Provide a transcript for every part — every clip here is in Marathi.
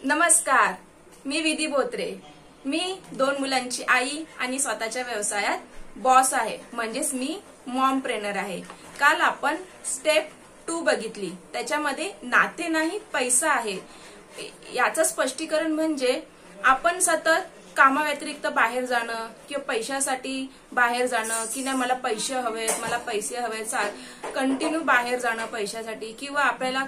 नमस्कार, मी विधी बोत्रे। मी 2 मुलांची आई आणि स्वतःच्या व्यवसायात बॉस आहे, म्हणजेच मी मॉमप्रेनर आहे। काल आपण स्टेप 2 बघितली, त्याच्यामध्ये नाते नाही पैसा आहे याचं स्पष्टीकरण म्हणजे आपण सतत कामाव्यतिरिक्त बाहेर जाणं किंवा पैशासाठी बाहेर जाणं की नाही मला पैसे हवेत, मला पैसे हवेत, कंटिन्यू बाहेर जाणं पैशासाठी, किंवा आपल्याला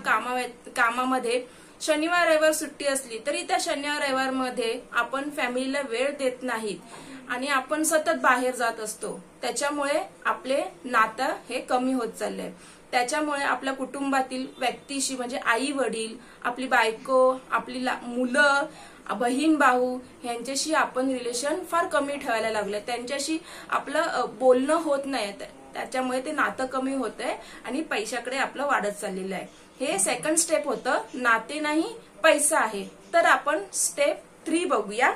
कामामध्ये शनिवार रविवार सुट्टी असली तरी त्या शनिवार रविवार मध्ये आपण फॅमिलीला वेळ देत नाहीत आणि आपण सतत बाहेर जात असतो। त्याच्यामुळे आपले नातं हे कमी होत चाललंय। त्याच्यामुळे आपल्या कुटुंबातील व्यक्तीशी म्हणजे आई वडील, आपली बायको, आपली मुलं, बहीण भाऊ यांच्याशी आपण रिलेशन फार कमी ठेवायला लागले। त्यांच्याशी आपलं बोलणं होत नाही, त्याच्यामुळे ते नातं कमी होतंय आणि पैशाकडे आपलं वाढत चाललेलं आहे। हे सेकंड स्टेप होतं, नाते नाही पैसा आहे। तर आपण स्टेप 3 बघूया,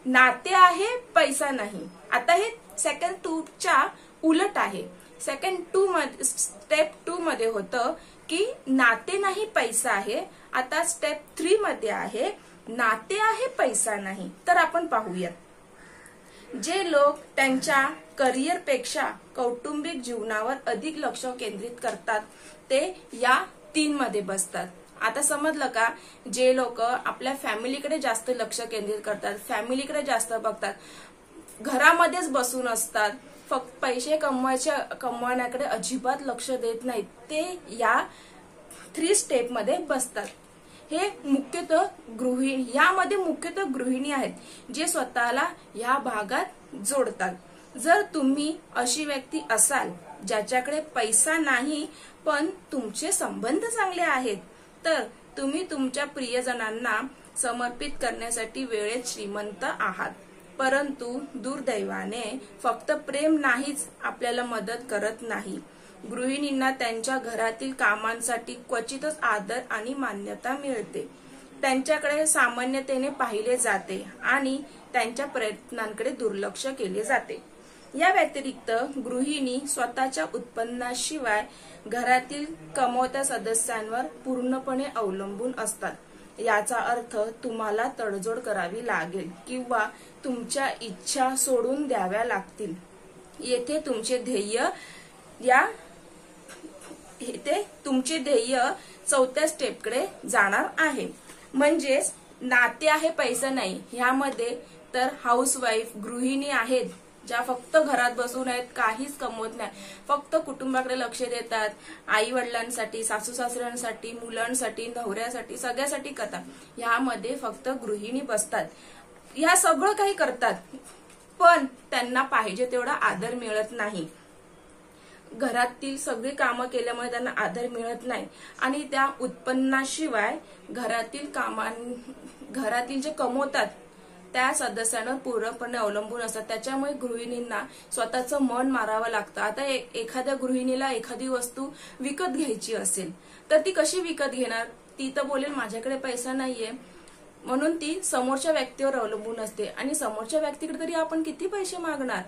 नाते आहे पैसा नाही। आता हे सेकंड 2 च्या उलट आहे। स्टेप 2 मध्ये होतं की नाते नाही पैसा आहे। आता स्टेप 3 मध्ये आहे नाते आहे पैसा नाही। तर आपण पाहूया, जे लोक त्यांच्या करिअर पेक्षा कौटुंबिक जीवनावर अधिक लक्ष केंद्रित करतात ते या 3 मध्ये बसतात। आता समजलं का? जे लोक आपल्या फॅमिलीकडे जास्त लक्ष केंद्रित करतात, फॅमिलीकडे जास्त बघतात, घरामध्येच बसून असतात, फक्त पैसे कमवण्याकडे अजिबात लक्ष देत नाहीत, ते या 3 स्टेप मध्ये बसतात। हे मुख्यतः गृहिणी आहेत जे स्वतःला या भागात जोडतात। जर तुम्ही अशी व्यक्ती असाल ज्याच्याकडे पैसा नाही पण तुमचे संबंध चांगले आहेत, तर तुम्ही तुमच्या प्रियजनांना समर्पित करण्यासाठी वेळेत श्रीमंत आहात। परंतु दुर्दैवाने फक्त प्रेम नाहीच आपल्याला मदत करत नाही। गृहिणींना त्यांच्या घरातील कामांसाठी क्वचितच आदर आणि मान्यता मिळते, त्यांच्याकडे सामान्यतेने पाहिले जाते आणि त्यांच्या प्रयत्नांकडे दुर्लक्ष केले जाते। या व्यतिरिक्त गृहिणी स्वतःच्या उत्पन्नाशिवाय घरातील कमवत्या सदस्यांवर पूर्णपणे अवलंबून असतात। याचा अर्थ तुम्हाला तडजोड करावी लागेल किंवा तुमच्या इच्छा सोडून द्याव्या लागतील। येथे तुमचे ध्येय 4थ्या स्टेपकडे जाणार आहे, म्हणजेच नाते आहे पैसा नाही। ह्यामध्ये तर हाऊसवाईफ गृहिणी आहेत ज्या फक्त घरात बसून आहेत, काहीच कमवत नाही, फक्त कुटुंबाकडे लक्ष देतात, आई वडिलांसाठी, सासू सासऱ्यांसाठी, मुलांसाठी, नवऱ्यासाठी, सगळ्यासाठी करतात। ह्यामध्ये फक्त गृहिणी बसतात, ह्या सगळं काही करतात पण त्यांना पाहिजे तेवढा आदर मिळत नाही। घरातील सगळी कामं केल्यामुळे त्यांना आदर मिळत नाही आणि त्या उत्पन्नाशिवाय घरातील जे कमवतात त्या सदस्यांवर पूर्णपणे अवलंबून असतात। त्याच्यामुळे गृहिणींना स्वतःचं मन मारावं लागतं। आता एखाद्या गृहिणीला एखादी वस्तू विकत घ्यायची असेल तर ती कशी विकत घेणार? ती तर बोलेल माझ्याकडे पैसा नाहीये, म्हणून ती समोरच्या व्यक्तीवर अवलंबून असते आणि समोरच्या व्यक्तीकडे तरी आपण किती पैसे मागणार?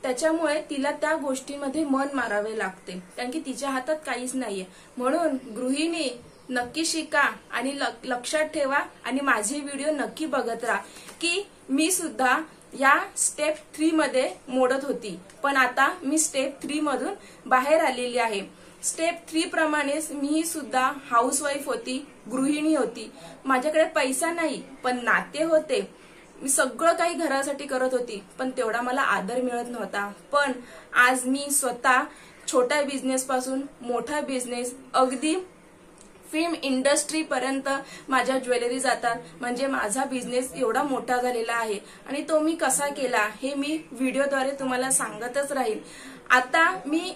त्याच्यामुळे तिला त्या गोष्टीमध्ये मन मारावे लागते, कारण की तिच्या हातात काहीच नाहीये। म्हणून गृहिणी नक्की शिका आणि लक्षात ठेवा आणि माझे व्हिडिओ नक्की बघत राहा की मी सुद्धा या स्टेप 3 मध्ये मोडत होती, पण आता मी स्टेप 3 मधून बाहेर आलेली आहे। स्टेप 3 प्रमाणेच मी सुद्धा हाऊसवाईफ होती, गृहिणी होती, माझ्याकडे पैसा नाही पण नाते होते, मी सगळं काही घरासाठी करत होती पण तेवढा मला आदर मिळत नव्हता। पण आज मी स्वतः छोट्या बिझनेस पासून मोठा बिझनेस, अगदी फिल्म इंडस्ट्री पर्यंत माझ्या ज्वेलरी जातात, म्हणजे माझा बिझनेस एवढा मोठा झालेला आहे आणि तो मी कसा केला हे मी व्हिडिओद्वारे तुम्हाला सांगतच राहील। आता मी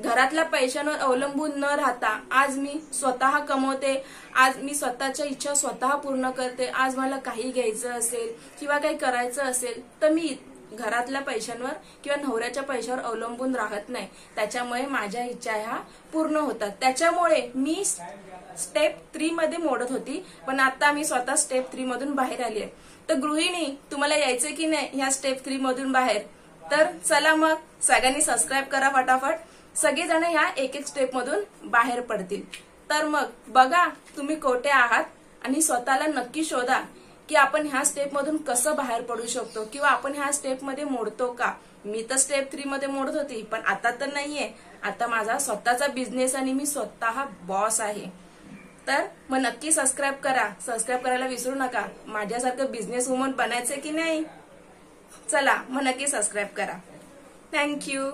घरातल्या पैशांवर अवलंबून न राहता आज मी स्वतः कमवते, आज मी स्वतःच्या इच्छा स्वतः पूर्ण करते। आज मला काही घ्यायचं असेल किंवा काही करायचं असेल तर मी घरातल्या पैशांवर किंवा नवऱ्याच्या पैशावर अवलंबून राहत नाही, त्याच्यामुळे माझ्या इच्छा ह्या पूर्ण होतात। त्याच्यामुळे मी स्टेप 3 मध्ये मोडत होती पण आता मी स्वतः स्टेप 3 मधून बाहेर आली आहे। तर गृहिणी, तुम्हाला यायचं की नाही ह्या स्टेप 3 मधून बाहेर? तर चला मग सगळ्यांनी सबस्क्राईब करा फटाफट, सगळेजण ह्या एक स्टेप मधून बाहेर पडतील। तर मग बघा तुम्ही कोठे आहात आणि स्वतःला नक्की शोधा की आपण ह्या स्टेपमधून कसं बाहेर पडू शकतो किंवा आपण ह्या स्टेपमध्ये मोडतो का. मी तर स्टेप 3 मध्ये मोडत होती, पण आता तर नाहीये. आता माझा स्वतःचा बिझनेस आणि मी स्वतः बॉस आहे. तर मग नक्की सबस्क्राईब करा. सबस्क्राईब करायला विसरू नका. माझ्यासारखं बिझनेस वुमन बनायचं की नाही. चला मग नक्की सबस्क्राईब करा. थँक्यू.